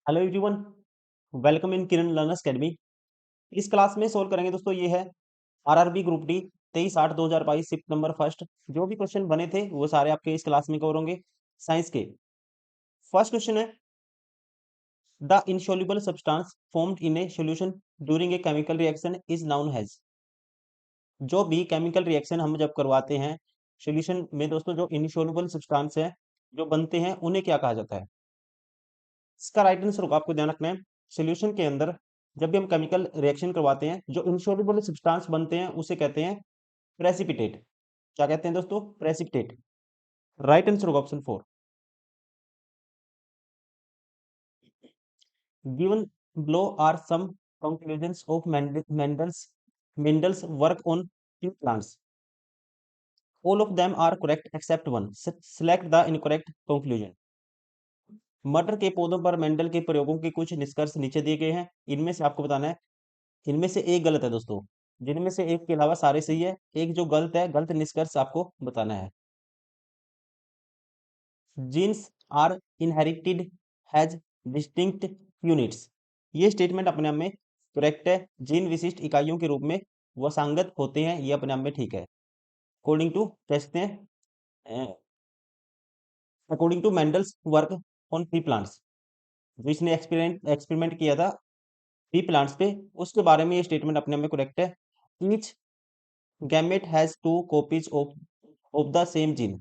Hello everyone, welcome in Kiran learners academy. इस class में solve करेंगे दोस्तों। ये है RRB group D 23/8/2022 shift number first. जो भी क्वेश्चन बने थे वो सारे आपके इस क्लास में कवर होंगे साइंस के। फर्स्ट क्वेश्चन है, the insoluble substance formed in A solution during a chemical reaction is noun has. जो भी केमिकल रिएक्शन हम जब करवाते हैं सॉल्यूशन में दोस्तों, जो इनसॉल्युबल सब्सटेंस है जो बनते हैं उन्हें क्या कहा जाता है? इसका राइट आंसर होगा, आपको ध्यान रखना है, सॉल्यूशन के अंदर जब भी हम केमिकल रिएक्शन करवाते हैं जो इनसॉल्युबल सब्सटेंस बनते हैं उसे कहते हैं प्रेसिपिटेट। क्या कहते हैं दोस्तों? प्रेसिपिटेट। राइट आंसर होगा option 4। Given below are some conclusions of Mendel's work on tree plants. All of them are correct except one. Select the incorrect conclusion. मटर के पौधों पर मेंडल के प्रयोगों के कुछ निष्कर्ष नीचे दिए गए हैं। इनमें से आपको बताना है, इनमें से एक गलत है दोस्तों। जिनमें से एक के अलावा सारे सही है। एक जो गलत है, गलत निष्कर्ष आपको बताना है। Genes are inherited has distinct units. ये स्टेटमेंट अपने आप में करेक्ट है। जीन विशिष्ट इकाइयों के रूप में वसांगत होते हैं, ये अपने आप में ठीक है। अकॉर्डिंग टू कहते हैं, according to Mendel's work on tree plants, जो इसने एक्सपेरिमेंट किया था ट्री प्लांट्स पे, उसके बारे में ये स्टेटमेंट अपने आप में करेक्ट है। Each gamete has two copies of the same gene.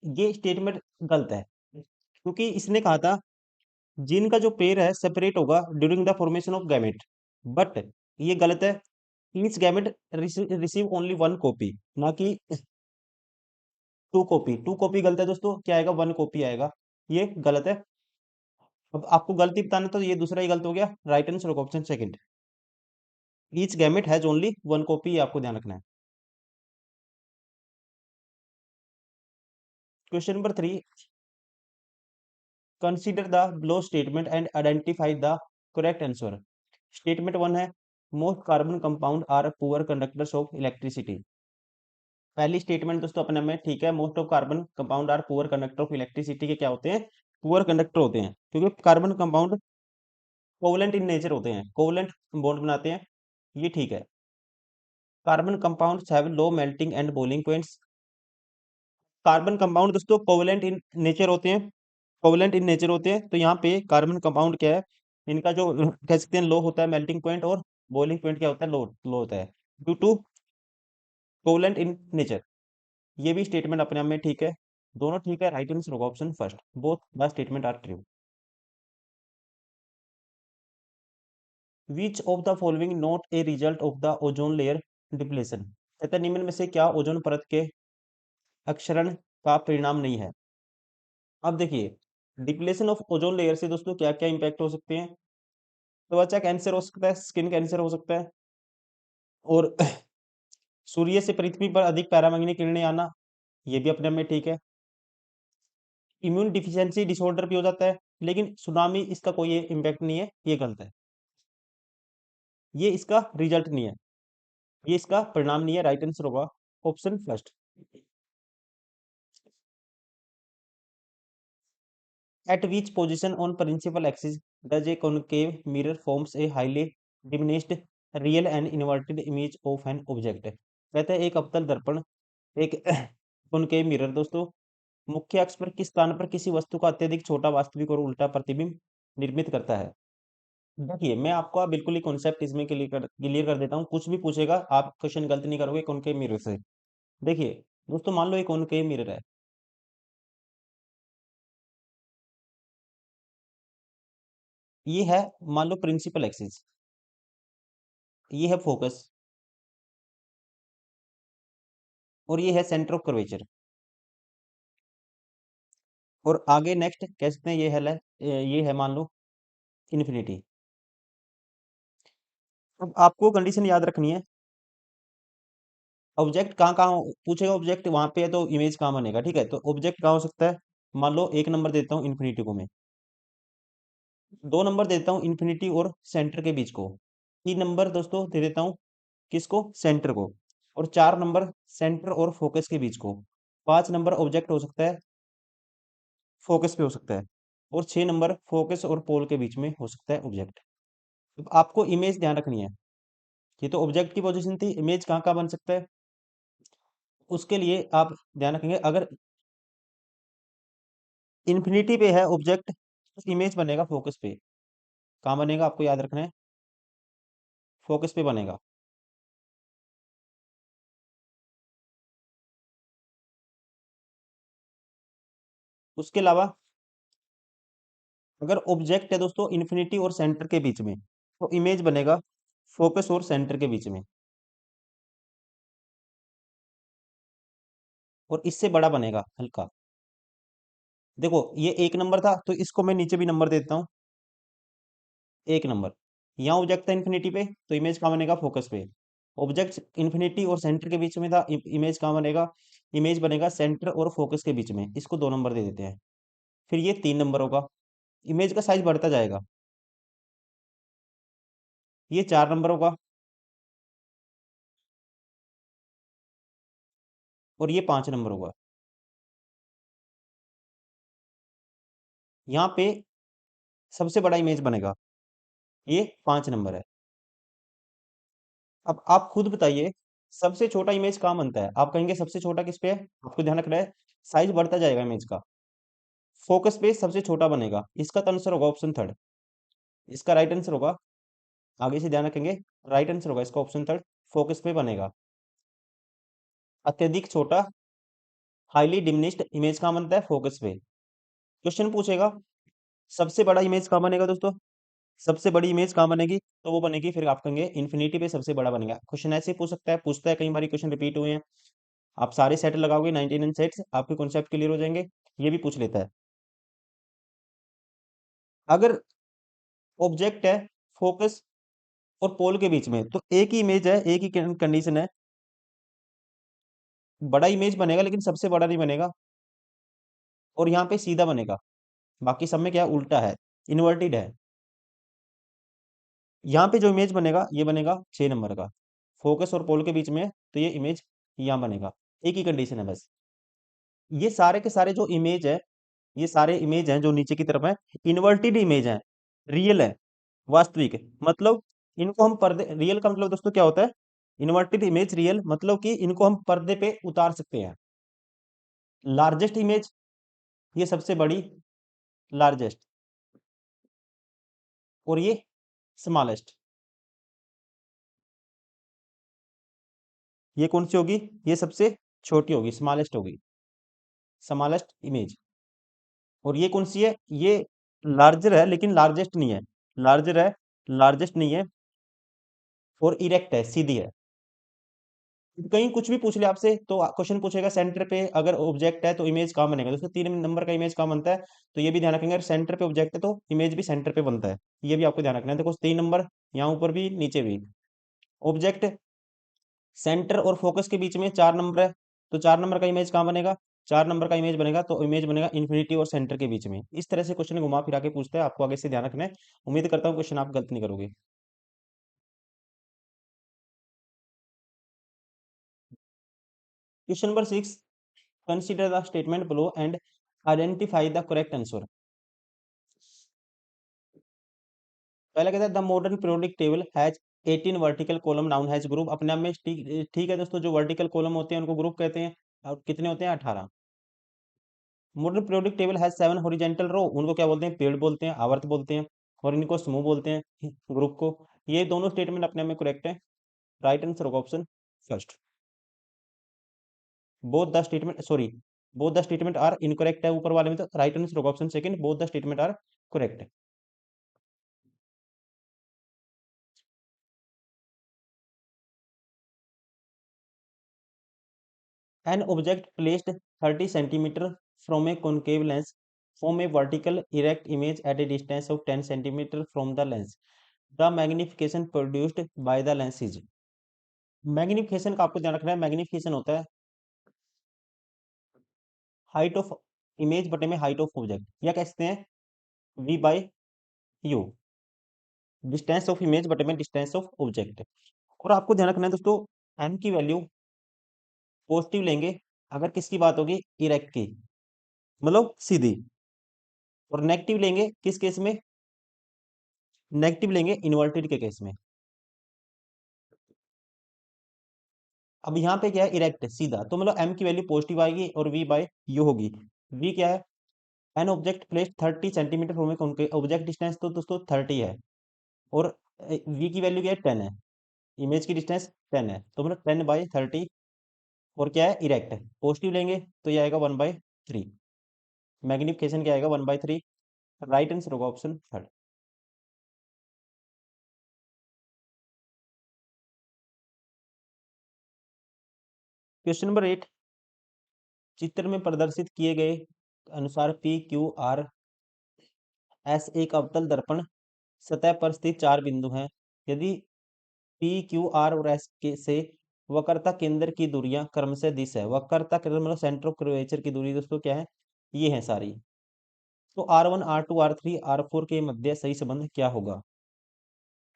ये स्टेटमेंट गलत है, क्योंकि इसने कहा था जीन का जो पेयर है सेपरेट होगा during the formation of gamete. But ये गलत है। Each gamete receive only one copy, ना कि टू कॉपी। टू कॉपी गलत है दोस्तों। क्या आएगा? वन कॉपी आएगा। ये गलत है। अब आपको गलती बताना, तो ये दूसरा ही गलत हो गया। राइट आंसर होगा option second. Each gamete has only one copy, आपको ध्यान रखना है। Question number 3, consider the below statement and identify the correct answer. Statement 1 है, most carbon compound are poor conductors of electricity. पहली स्टेटमेंट दोस्तों अपने में ठीक है, most of carbon compound are poor conductor of electricity के क्या होते हैं? पुअर कंडक्टर होते हैं, क्योंकि carbon compound covalent in nature होते हैं, कोवलेंट बॉन्ड बनाते हैं। ये ठीक है। Carbon compounds have low melting and boiling points. Carbon compound दोस्तों कोवलेंट इन नेचर होते हैं, कोवलेंट इन नेचर होते हैं। तो यहाँ पे कार्बन कंपाउंड क्या है, इनका जो कह सकते हैं लो होता है मेल्टिंग पॉइंट, और बॉइलिंग पॉइंट क्या होता है? लो लो होता है, due to covalent in nature. ये भी स्टेटमेंट अपने आप में ठीक है। दोनों ठीक है। राइट आंसर होगा option first, both the statement are true. Which of the following not a result of the ozone layer depletion. कहते हैं निम्न में से क्या ओजोन परत के अक्षरण का परिणाम नहीं है? अब देखिए, डिप्लेशन ऑफ ओजोन लेयर से दोस्तों क्या क्या इंपैक्ट हो सकते हैं? त्वचा कैंसर हो सकता है, स्किन कैंसर हो सकता है, और सूर्य से पृथ्वी पर अधिक पैरामैग्नेटिक किरणें आना, ये भी अपने में ठीक है। इम्यून डिफिशियंसी डिसऑर्डर भी हो जाता है, लेकिन सुनामी इसका कोई इम्पैक्ट नहीं है, ये गलत है। ये इसका रिजल्ट नहीं है, ये इसका परिणाम नहीं है। राइट आंसर होगा option first. At which position on principal axis does a concave mirror forms a highly diminished real and inverted image of an object. कहते हैं एक अवतल दर्पण एक कॉनकेव मिरर दोस्तों मुख्य अक्ष पर किस स्थान पर किसी वस्तु का अत्यधिक छोटा वास्तविक और उल्टा प्रतिबिंब निर्मित करता है? देखिए, मैं आपको बिल्कुल ही कॉन्सेप्ट इसमें क्लियर कर देता हूँ। कुछ भी पूछेगा आप क्वेश्चन गलत नहीं करोगे कॉनकेव मिरर से। देखिए दोस्तों, मान लो एक कॉनकेव मिरर है, ये है मान लो प्रिंसिपल एक्सिस, ये है फोकस, और ये है सेंटर ऑफ कर्वेचर, और आगे नेक्स्ट कह सकते हैं ये है मान लो इन्फिनिटी। अब आपको कंडीशन याद रखनी है, ऑब्जेक्ट कहाँ कहाँ पूछेगा, ऑब्जेक्ट वहां पे है तो इमेज कहाँ बनेगा? ठीक है, तो ऑब्जेक्ट कहाँ हो सकता है? मान लो एक नंबर देता हूँ इन्फिनिटी को मैं, दो नंबर देता हूँ इन्फिनिटी और सेंटर के बीच को, तीन नंबर दोस्तों दे देता हूँ किसको? सेंटर को, और चार नंबर सेंटर और फोकस के बीच को, पांच नंबर ऑब्जेक्ट हो सकता है फोकस पे हो सकता है। और 6 नंबर फोकस और पोल के बीच में हो सकता है ऑब्जेक्ट। अब आपको इमेज ध्यान रखनी है। ये तो ऑब्जेक्ट की पोजीशन थी, इमेज कहाँ कहाँ बन सकता है, उसके लिए आप ध्यान रखेंगे। अगर इन्फिनिटी पे है ऑब्जेक्ट तो इमेज बनेगा फोकस पे। कहाँ बनेगा आपको याद रखना है, फोकस पे बनेगा। उसके अलावा अगर ऑब्जेक्ट है दोस्तों इन्फिनिटी और सेंटर के बीच में, तो इमेज बनेगा फोकस और सेंटर के बीच में, और इससे बड़ा बनेगा हल्का। देखो ये 1 नंबर था, तो इसको मैं नीचे भी नंबर देता हूँ, 1 नंबर। यहाँ ऑब्जेक्ट था इन्फिनिटी पे, तो इमेज कहाँ बनेगा, फोकस पे। ऑब्जेक्ट इन्फिनिटी और सेंटर के बीच में था, इमेज कहाँ बनेगा, इमेज बनेगा सेंटर और फोकस के बीच में। इसको 2 नंबर दे देते हैं। फिर ये 3 नंबर होगा, इमेज का साइज बढ़ता जाएगा। ये 4 नंबर होगा, और ये 5 नंबर होगा। यहाँ पे सबसे बड़ा इमेज बनेगा, ये 5 नंबर है। अब आप खुद बताइए, सबसे छोटा इमेज कहाँ बनता है, आप कहेंगे सबसे छोटा किस पे है, आपको ध्यान रखना है, साइज बढ़ता जाएगा इमेज का। फोकस पे सबसे छोटा बनेगा, इसका तो आंसर होगा ऑप्शन थर्ड। इसका राइट आंसर होगा, आगे से ध्यान रखेंगे, राइट आंसर होगा इसका ऑप्शन थर्ड, फोकस पे बनेगा। अत्यधिक छोटा, हाईली डिमिनिश्ड इमेज कहाँ बनता है, फोकस पे। क्वेश्चन पूछेगा सबसे बड़ा इमेज कहाँ बनेगा दोस्तों, सबसे बड़ी इमेज कहाँ बनेगी, तो वो बनेगी, फिर आप कहेंगे इन्फिनिटी पे सबसे बड़ा बनेगा। क्वेश्चन ऐसे ही पूछ सकता है, पूछता है, कई बार क्वेश्चन रिपीट हुए हैं। आप सारे सेट लगाओगे 99 सेट्स, आपके कॉन्सेप्ट क्लियर हो जाएंगे। ये भी पूछ लेता है। अगर ऑब्जेक्ट है फोकस और पोल के बीच में, तो एक ही इमेज है, एक ही कंडीशन है, बड़ा इमेज बनेगा लेकिन सबसे बड़ा नहीं बनेगा, और यहाँ पे सीधा बनेगा। बाकी सब में क्या उल्टा है, इन्वर्टेड है। यहाँ पे जो इमेज बनेगा ये बनेगा 6 नंबर का, फोकस और पोल के बीच में है, तो ये इमेज यहाँ बनेगा। एक ही कंडीशन है बस। ये सारे के सारे जो इमेज है, ये सारे इमेज हैं जो नीचे की तरफ है, इन्वर्टेड इमेज है, रियल है, वास्तविक। मतलब इनको हम पर्दे, रियल का मतलब दोस्तों क्या होता है, इन्वर्टेड इमेज रियल, मतलब कि इनको हम पर्दे पे उतार सकते हैं। लार्जेस्ट इमेज, ये सबसे बड़ी, लार्जेस्ट, और ये स्मॉलेस्ट, ये कौन सी होगी, ये सबसे छोटी होगी, स्मॉलेस्ट होगी, स्मॉलेस्ट इमेज। और ये कौन सी है, ये लार्जर है लेकिन लार्जेस्ट नहीं है, लार्जर है, लार्जेस्ट नहीं है, और इरेक्ट है, सीधी है। कहीं कुछ भी पूछ ले आपसे, तो क्वेश्चन पूछेगा सेंटर पे अगर ऑब्जेक्ट है तो इमेज कहाँ बनेगा, दोस्तों 3 नंबर का इमेज कहाँ बनता है, तो ये भी ध्यान रखेंगे, अगर सेंटर पे ऑब्जेक्ट है तो इमेज भी सेंटर पे बनता है। ये भी आपको ध्यान रखना है। देखो 3 नंबर, यहाँ ऊपर भी नीचे भी, ऑब्जेक्ट सेंटर और फोकस के बीच में 4 नंबर है, तो 4 नंबर का इमेज कहाँ बनेगा, 4 नंबर का इमेज बनेगा, तो इमेज बनेगा इन्फिनिटी और सेंटर के बीच में। इस तरह से क्वेश्चन घुमा फिरा के पूछता है, आपको आगे से ध्यान रखना है। उम्मीद करता हूँ क्वेश्चन आप गलत नहीं करोगे। Question number 6, consider the statement below and identify the correct answer. पहला कहता है the modern periodic table has 18 vertical column noun has group. अपने आप में ठीक ठीक है दोस्तों, जो वर्टिकल कॉलम होते हैं उनको ग्रुप कहते हैं, और कितने होते हैं, 18। Modern periodic table has 7 horizontal row, उनको क्या बोलते हैं, पेड़ बोलते हैं, आवर्त बोलते हैं, और इनको समूह बोलते हैं, ग्रुप को। ये दोनों स्टेटमेंट अपने आप में करेक्ट है। राइट आंसर होगा option first. Both the statement, sorry, both the statement are incorrect है ऊपर वाले में, तो राइट आंसर होगा option second, both the statement are correct. An object placed 30 centimeter from a concave lens form a vertical erect image at a distance of 10 centimeter from the lens. The magnification produced by the lens is। Magnification का आपको ध्यान रखना है, magnification होता है height of image बटे में height of object, या कह सकते हैं v by u, distance of image बटे में डिस्टेंस ऑफ ऑब्जेक्ट। और आपको ध्यान रखना है दोस्तों, एम की वैल्यू पॉजिटिव लेंगे अगर किसकी बात होगी, इरेक्ट की, मतलब सीधी। और नेगेटिव लेंगे किस केस में? नेगेटिव लेंगे इन्वर्टेड के केस में। अब यहाँ पे क्या है, इरेक्ट सीधा, तो मतलब m की वैल्यू पॉजिटिव आएगी और v बाय u होगी। v क्या है? An object place 30 centimetre from उनके ऑब्जेक्ट डिस्टेंस तो दोस्तों 30 है, और v की वैल्यू क्या है? 10 है, इमेज की डिस्टेंस 10 है, तो मतलब 10/30। और क्या है? इरेक्ट है। पॉजिटिव लेंगे तो ये आएगा 1/3। मैग्निफिकेशन क्या आएगा? 1/3। राइट आंसर होगा ऑप्शन थर्ड। क्वेश्चन नंबर 8, चित्र में प्रदर्शित किए गए अनुसार पी क्यू आर एस एक अवतल दर्पण सतह पर स्थित चार बिंदु हैं। यदि पी क्यू आर और एस के से वक्रता केंद्र की दूरियां क्रमशः दिस है। वक्रता केंद्र मतलब सेंटर ऑफ कर्वेचर की दूरी दोस्तों क्या है? ये है सारी। तो R1 R2 R3 R4 के मध्य सही संबंध क्या होगा?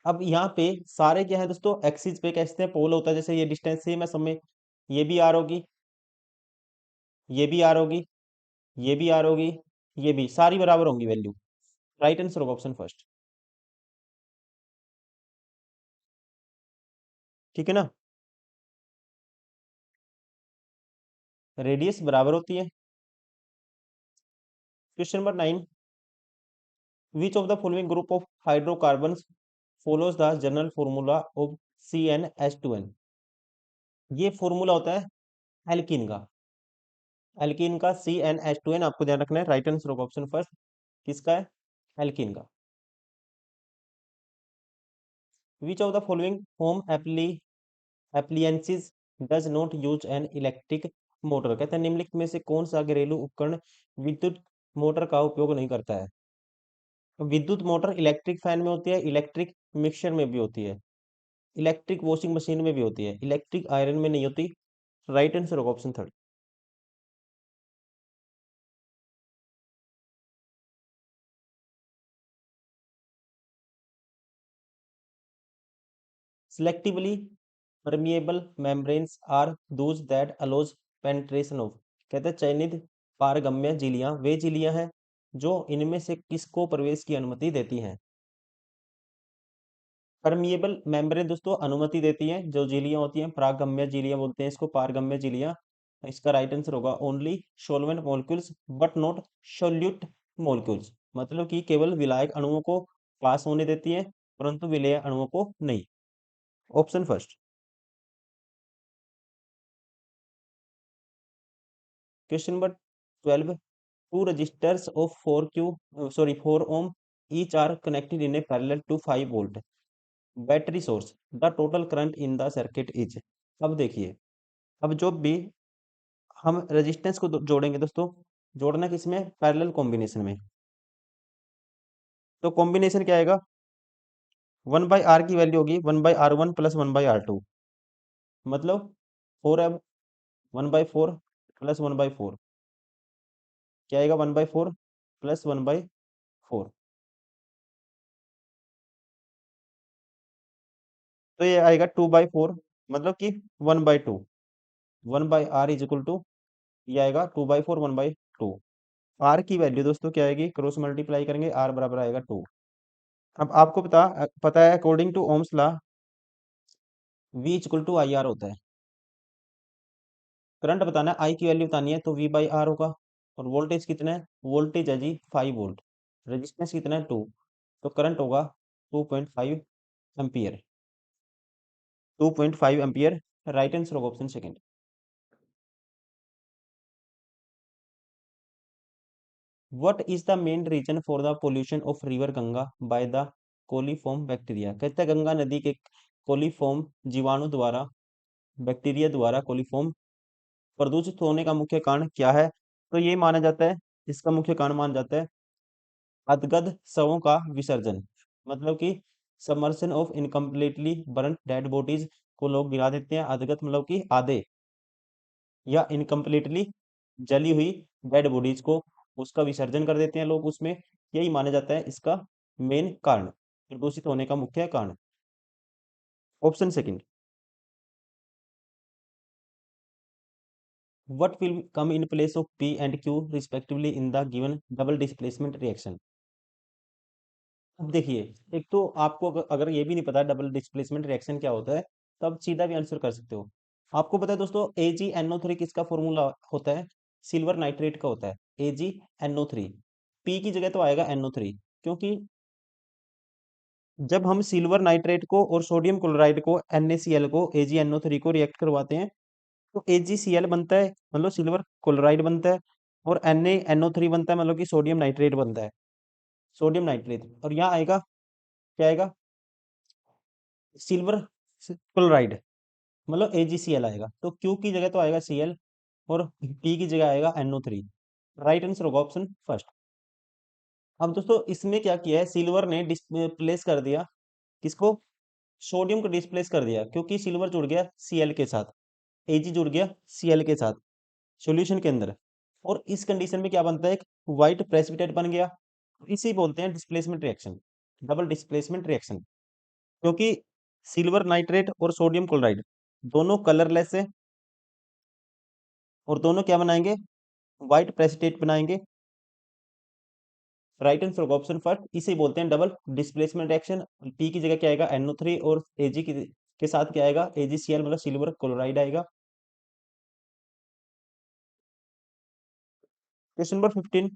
अब यहाँ पे सारे क्या है दोस्तों? एक्सिस पे कैसे पोल होता है, जैसे ये डिस्टेंस सेम है सब में, ये भी आर होगी, ये भी आर होगी, ये भी आर होगी, ये भी सारी बराबर होंगी वैल्यू। राइट आंसर होगा ऑप्शन फर्स्ट। ठीक है ना? रेडियस बराबर होती है। Question number 9, which of the following group of hydrocarbons follows the general formula of CnH2n। ये फॉर्मूला होता है एल्कीन का। एल्कीन का CnH2n आपको ध्यान रखना है। राइट आंसर होगा ऑप्शन फर्स्ट। किसका है? एल्कीन का। विच of the following home appliances does not use an electric motor. कहते हैं निम्नलिखित में से कौन सा घरेलू उपकरण विद्युत मोटर का उपयोग नहीं करता है? विद्युत मोटर इलेक्ट्रिक फैन में होती है, इलेक्ट्रिक मिक्सर में भी होती है, इलेक्ट्रिक वॉशिंग मशीन में भी होती है, इलेक्ट्रिक आयरन में नहीं होती। राइट आंसर होगा option third. Selectively permeable membranes are those that allows penetration of। कहते हैं चयनित पारगम्य झिल्लियां वे झिल्लियां हैं जो इनमें से किसको प्रवेश की अनुमति देती हैं? परमिएबल मेम्ब्रेन दोस्तों अनुमति देती हैं जो झिल्लियां होती हैं, पारगम्य झिल्लियां बोलते हैं इसको, पारगम्य झिल्लियां। इसका राइट आंसर होगा only solvent molecules but not solute molecules, मतलब कि केवल विलायक अणुओं को पास होने देती हैं परंतु विलेय अणुओं को नहीं। Option first. Question number 12, two resistors of 4 ohm each are connected in a parallel to 5 volt battery source, the total current in the circuit is। अब देखिए, अब जो भी हम रेजिस्टेंस को जोड़ेंगे दोस्तों, जोड़ना किसमें? पैरेलल कॉम्बिनेशन में। तो कॉम्बिनेशन क्या आएगा? 1/R की वैल्यू होगी 1/R1 प्लस 1/R2, मतलब 4 है, 1/4 प्लस 1/4 क्या आएगा? 1/4 प्लस 1/4, तो ये आएगा 2/4, मतलब कि 1/2। 1/R इज इक्वल टू, ये आएगा 2/4 1/2। आर की वैल्यू दोस्तों क्या आएगी? क्रॉस मल्टीप्लाई करेंगे, आर बराबर आएगा 2। अब आपको पता है according to Ohm's law V equal to I R होता है। करंट बताना है, आई की वैल्यू बतानी है, तो V/R होगा। और वोल्टेज कितना है? वोल्टेज है जी 5 वोल्ट। रेजिस्टेंस कितना है? 2। तो करंट होगा 2.5 एम्पियर। 2.5 एम्पियर। राइट आंसर होगा option second. What is the main reason for the pollution of river Ganga by the coliform bacteria. कहते हैं गंगा नदी के कोलीफॉर्म जीवाणु द्वारा, बैक्टीरिया द्वारा कोलीफॉर्म प्रदूषित होने का मुख्य कारण क्या है? तो ये माना जाता है, इसका मुख्य कारण माना जाता है अदगद शवों का विसर्जन, मतलब कि submersion of incompletely burn dead bodies को लोग गिरा देते हैं। अदगत मतलब कि आधे या इनकम्प्लीटली जली हुई डेड बॉडीज को उसका विसर्जन कर देते हैं लोग उसमें। यही माना जाता है इसका मेन कारण, प्रदूषित होने का मुख्य कारण। Option second. What will come in place of P and Q respectively in the given double displacement reaction. अब देखिए, एक तो आपको अगर ये भी नहीं पता डबल डिस्प्लेसमेंट रिएक्शन क्या होता है, तो आप सीधा भी आंसर कर सकते हो। आपको पता है दोस्तों, AgNO3 किसका फॉर्मूला होता है? सिल्वर नाइट्रेट का होता है, AgNO3। पी की जगह तो आएगा NO3, क्योंकि जब हम सिल्वर नाइट्रेट को और सोडियम क्लोराइड को NaCl को AgNO3 को रिएक्ट करवाते हैं, तो AgCl बनता है, मतलब सिल्वर क्लोराइड बनता है, और NaNO3 बनता है, मतलब कि सोडियम नाइट्रेट बनता है, सोडियम नाइट्रेट। और यहाँ आएगा, क्या आएगा? सिल्वर क्लोराइड, मतलब AgCl आएगा। तो Q की जगह तो आएगा Cl, और P की जगह आएगा NO3। राइट आंसर होगा ऑप्शन फर्स्ट। अब दोस्तों इसमें क्या किया है, सिल्वर ने डिस्प्लेस कर दिया किसको? सोडियम को डिस्प्लेस कर दिया, क्योंकि सिल्वर जुड़ गया Cl के साथ, Ag जुड़ गया Cl के साथ सॉल्यूशन के अंदर। और इस कंडीशन में क्या बनता है? एक व्हाइट प्रेसिपिटेट बन गया। इसे बोलते हैं displacement reaction, double displacement reaction. क्योंकि सिल्वर नाइट्रेट और सोडियम क्लोराइड दोनों कलरलेस है, और दोनों क्या बनाएंगे? व्हाइट प्रेसिपिटेट बनाएंगे। राइट आंसर होगा ऑप्शन फर्स्ट। इसे बोलते हैं डबल डिस्प्लेसमेंट रिएक्शन। पी की जगह क्या आएगा? NO3, और Ag के साथ क्या आएगा? AgCl, मतलब सिल्वर क्लोराइड आएगा। Question number 15।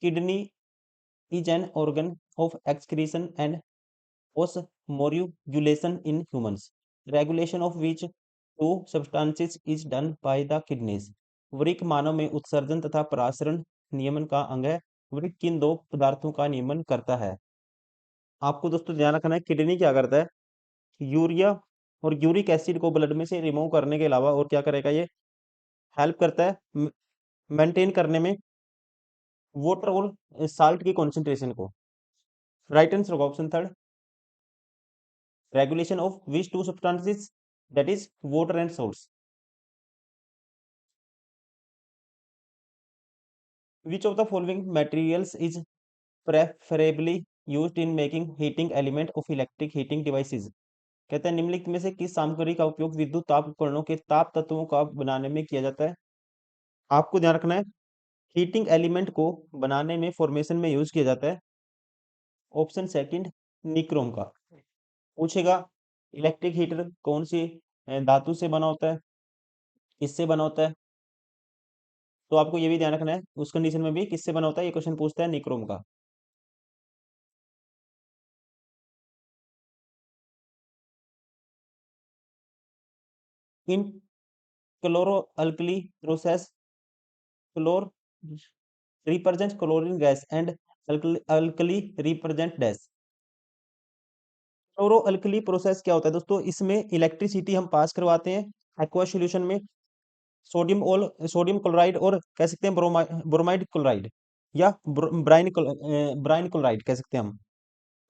Kidney is an organ of excretion and osmoregulation in humans, regulation of which two substances is done by the kidneys। वृक्क मानव में उत्सर्जन तथा परासरण नियमन का अंग है। वृक्क किन दो पदार्थों का नियमन करता है? आपको दोस्तों ध्यान रखना है, किडनी क्या करता है? यूरिया और यूरिक एसिड को ब्लड में से रिमूव करने के अलावा और क्या करेगा? ये हेल्प करता है मेंटेन करने में वाटर और साल्ट की कॉन्सेंट्रेशन को। राइट आंसर होगा option third. Regulation of which to substances, that is water and salts। Which of the following materials is preferably used in making heating element of electric heating devices। कहते हैं निम्नलिखित में से किस सामग्री का उपयोग विद्युत ताप उपकरणों के ताप तत्वों का बनाने में किया जाता है? आपको ध्यान रखना है, हीटिंग एलिमेंट को बनाने में फॉर्मेशन में यूज किया जाता है ऑप्शन सेकंड, निक्रोम का। पूछेगा इलेक्ट्रिक हीटर कौन सी धातु से बना होता है, किससे बना होता है? तो आपको ये भी ध्यान रखना है, उस कंडीशन में भी किससे बना होता है, ये क्वेश्चन पूछता है निक्रोम का। In chloro alkali process, chlor represent chlorine gas and alkali represent dash. Chloro alkali process क्या होता है दोस्तों? इसमें इलेक्ट्रिसिटी हम पास करवाते हैं एक्वा सॉल्यूशन में, सोडियम क्लोराइड, और कह सकते हैं ब्रोमाइड क्लोराइड, या ब्राइन क्लोराइड कह सकते हैं हम।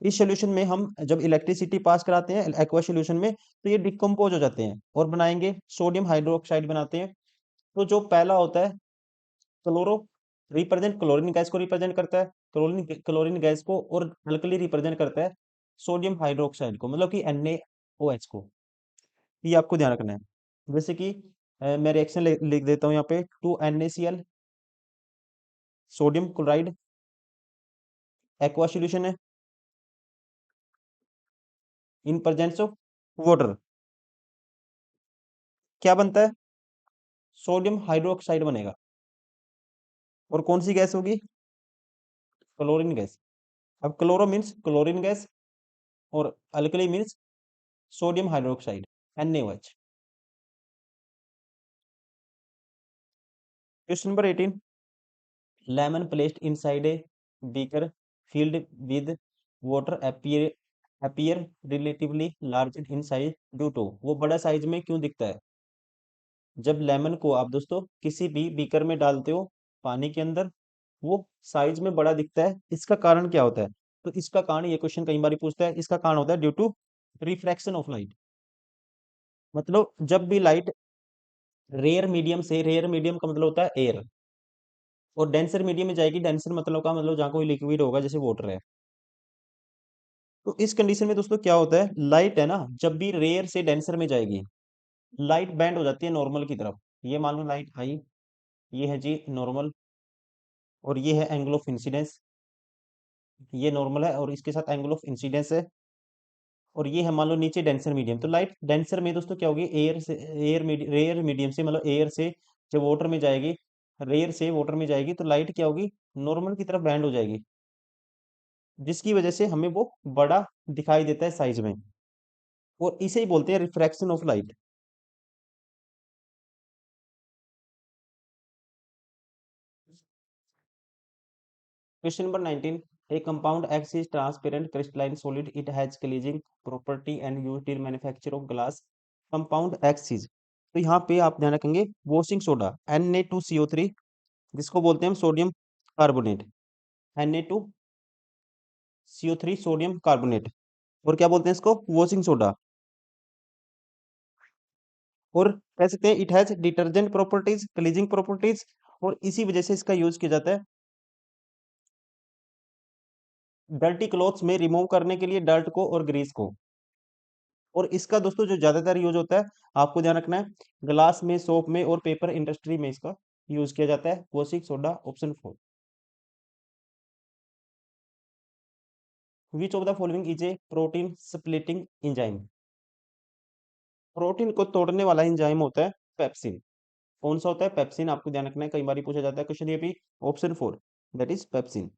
इस सॉल्यूशन में हम जब इलेक्ट्रिसिटी पास कराते हैं एक्वा सॉल्यूशन में, तो ये डिकम्पोज हो जाते हैं और बनाएंगे सोडियम हाइड्रोक्साइड बनाते हैं। तो जो पहला होता है क्लोरो, रिप्रेजेंट क्लोरीन गैस को रिप्रेजेंट करता है, क्लोरीन क्लोरीन गैस को, और अल्कली रिप्रेजेंट करता है सोडियम हाइड्रोक्साइड को, मतलब कि NaOH को। ये आपको ध्यान रखना है। जैसे कि मैं रिएक्शन लिख देता हूँ यहाँ पे, 2NaCl, sodium chloride, aqua solution है, इन प्रेजेंस ऑफ वाटर क्या बनता है? सोडियम हाइड्रोक्साइड बनेगा। और कौन सी गैस होगी? Chlorine gas. अब क्लोरो मीन्स क्लोरीन गैस, और alkali means sodium hydroxide, NaOH। Question number 18। Lemon placed inside a beaker filled with water appear relatively large in size due to, वो बड़ा size में क्यों दिखता है? जब लेमन को आप दोस्तों किसी भी बीकर में डालते हो पानी के अंदर, वो साइज में बड़ा दिखता है, इसका कारण क्या होता है? तो इसका कारण, ये क्वेश्चन कई बार पूछता है, इसका कारण होता है due to refraction of light. मतलब जब भी लाइट रेयर मीडियम से, रेयर मीडियम का मतलब होता है एयर, और डेंसर मीडियम में जाएगी, डेंसर मतलब का मतलब जहाँ कोई लिक्विड होगा, जैसे वाटर है। तो इस कंडीशन में दोस्तों क्या होता है, लाइट है ना, जब भी रेयर से डेंसर में जाएगी, लाइट बैंड हो जाती है नॉर्मल की तरफ। ये मान लो लाइट आई, ये है जी नॉर्मल, और ये है एंगल ऑफ इंसिडेंस। ये नॉर्मल है और इसके साथ एंगल ऑफ इंसिडेंस है, और ये है मान लो नीचे डेंसर मीडियम। तो लाइट डेंसर में दोस्तों क्या होगी, एयर से, रेयर मीडियम से, मतलब एयर से जब वाटर में जाएगी, रेयर से वाटर में जाएगी, तो लाइट क्या होगी, नॉर्मल की तरफ बैंड हो जाएगी, जिसकी वजह से हमें वो बड़ा दिखाई देता है साइज में, और इसे ही बोलते हैं refraction of light. Question number 19, a compound X is transparent crystalline solid, it has glazing property and used in manufacture of glass। compound X is, तो यहाँ पे आप ध्यान रखेंगे वॉशिंग सोडा Na2CO3, जिसको बोलते हैं हम sodium carbonate, Na2CO3 sodium carbonate, और क्या बोलते हैं इसको, वॉशिंग सोडा। और कह सकते हैं it has detergent properties, cleansing properties, और इसी वजह से इसका यूज किया जाता है डर्टी क्लॉथ्स में रिमूव करने के लिए डर्ट को और ग्रीस को। और इसका दोस्तों जो ज्यादातर यूज होता है, आपको ध्यान रखना है, ग्लास में, सोप में और पेपर इंडस्ट्री में इसका यूज किया जाता है, washing soda, option 4। Which of the following is a protein splitting enzyme. Protein को तोड़ने वाला एंजाइम होता है पेप्सिन। कौन सा होता है, पेप्सिन। आपको ध्यान रखना है, कई बार पूछा जाता है क्वेश्चन, ये भी ऑप्शन 4, दैट इज पेप्सिन।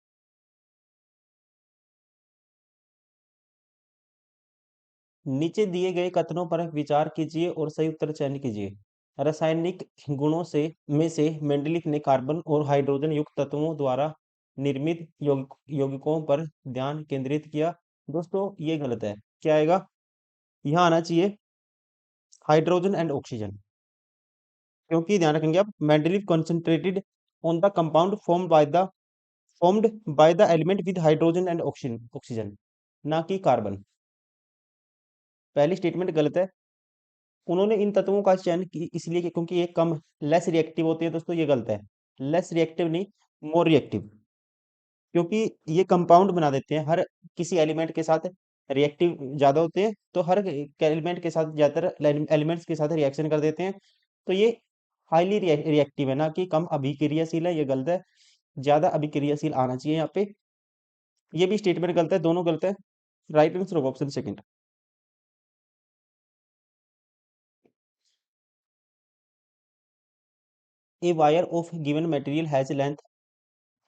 नीचे दिए गए कथनों पर विचार कीजिए और सही उत्तर चयन कीजिए। रासायनिक गुणों से में से मेंडलीफ ने कार्बन और हाइड्रोजन युक्त तत्वों द्वारा निर्मित यौगिकों पर ध्यान केंद्रित किया। दोस्तों ये गलत है, क्या आएगा, यहाँ आना चाहिए हाइड्रोजन एंड ऑक्सीजन, क्योंकि ध्यान रखेंगे आप, Mendeleev concentrated on the compound formed by the element with hydrogen and oxygen, ना कि कार्बन। पहली स्टेटमेंट गलत है। उन्होंने इन तत्वों का चयन इसलिए क्योंकि ये कम, लेस रिएक्टिव होते हैं। दोस्तों ये गलत है, लेस रिएक्टिव नहीं, मोर रिएक्टिव, क्योंकि ये कंपाउंड बना देते हैं, हर किसी एलिमेंट के साथ रिएक्टिव ज्यादा होते हैं, तो हर एलिमेंट के साथ ज्यादातर एलिमेंट्स के साथ रिएक्शन कर देते हैं, तो ये हाईली रिएक्टिव है, ना कि कम अभिक्रियाशील है, ये गलत है। ज्यादा अभिक्रियाशील आना चाहिए यहाँ पे। ये भी स्टेटमेंट गलत है, दोनों गलत है। Right answer option second. A wire of given material has length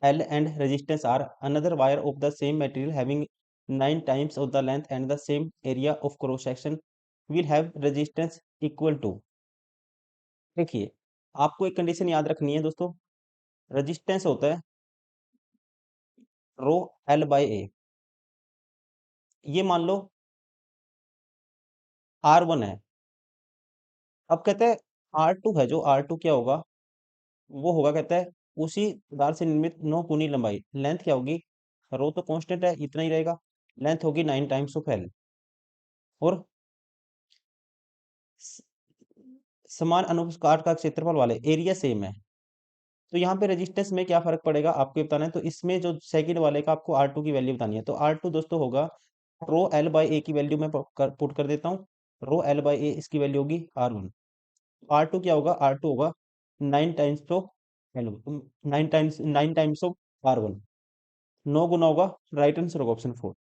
L and resistance R. Another wire of the same material having 9 times of the length and the same area of cross section will have resistance equal to। देखिए, आपको एक condition याद रखनी है दोस्तों, resistance होता है rho L by ए। ये मान लो R1 है। अब कहते हैं R2 है, जो R2 क्या होगा, वो होगा, कहता है उसी तार से निर्मित 9 कोणीय लंबाई, लेंथ क्या होगी, रो तो कांस्टेंट है, इतना ही रहेगा, लेंथ होगी 9 टाइम्स ऑफ एल, और स- समान अनुप्रस्थ का क्षेत्रफल वाले, एरिया सेम है। तो यहाँ पे रेजिस्टेंस में क्या फर्क पड़ेगा आपको बताना है, तो इसमें जो सेकंड वाले का आपको R2 की वैल्यू बतानी है, तो R2 दोस्तों होगा रो एल बाई ए की वैल्यू मैं पुट कर देता हूँ, रो एल बाई ए इसकी वैल्यू होगी R1। R2 क्या होगा, R2 होगा 9 times of L, 9 times of R1, 9 गुना होगा। राइट आंसर होगा option 4।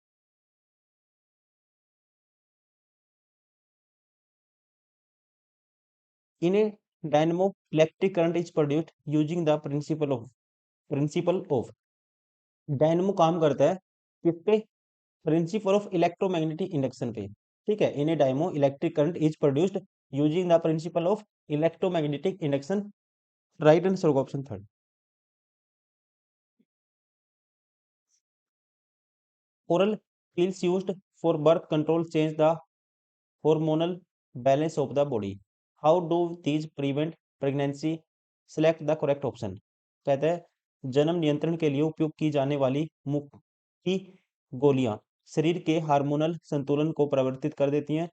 In a dynamo, electric current is produced using the principle of dynamo काम करता है किस पे, प्रिंसिपल ऑफ इलेक्ट्रोमैग्नेटिक इंडक्शन पे। ठीक है, in a dynamo electric current is produced using the principle of electromagnetic induction. Right answer होगा option 3। ओरल pills used for birth control change the hormonal balance of the body। How do these prevent pregnancy? Select the correct option। कहता है जन्म नियंत्रण के लिए उपयोग की जाने वाली मुख्य गोलियां शरीर के हार्मोनल संतुलन को परिवर्तित कर देती हैं।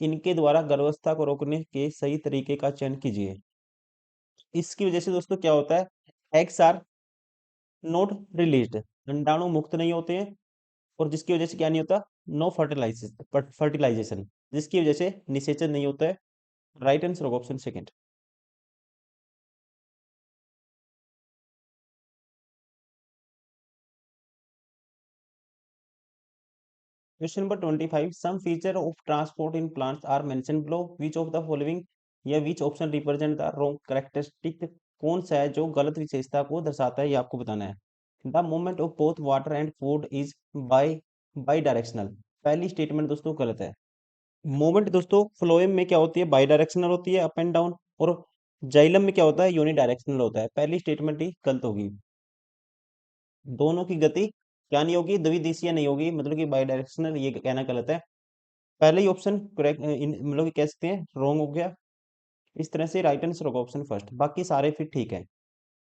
इनके द्वारा गर्भावस्था को रोकने के सही तरीके का चयन कीजिए। इसकी वजह से दोस्तों क्या होता है, एग्स आर नॉट रिलीज्ड, अंडाणु मुक्त नहीं होते हैं, और जिसकी वजह से क्या नहीं होता, नो फर्टिलाइजेशन, जिसकी वजह से निषेचन नहीं होता है। राइट आंसर होगा option second. Question number 25, some feature of transport in plants are mention below, which of the following या which option represent the wrong characteristic, कौन सा है जो गलत विशेषता को दर्शाता है, ये आपको बताना है। The movement of both water and food is by directional, पहली स्टेटमेंट दोस्तों गलत है। मूवमेंट दोस्तों फ्लोएम में क्या होती है, बाई डायरेक्शनल होती है, अप एंड डाउन, और जाइलम में क्या होता है, यूनि डायरेक्शनल होता है। पहली स्टेटमेंट ही गलत होगी। दोनों की गति क्या नहीं होगी, द्विदिशीय नहीं होगी, मतलब कि बाई डायरेक्शनल, ये कहना गलत है। पहले ही ऑप्शन करेक्ट, मतलब कि कह सकते हैं रॉन्ग हो गया। इस तरह से राइट आंसर होगा ऑप्शन फर्स्ट, बाकी सारे फिर ठीक है।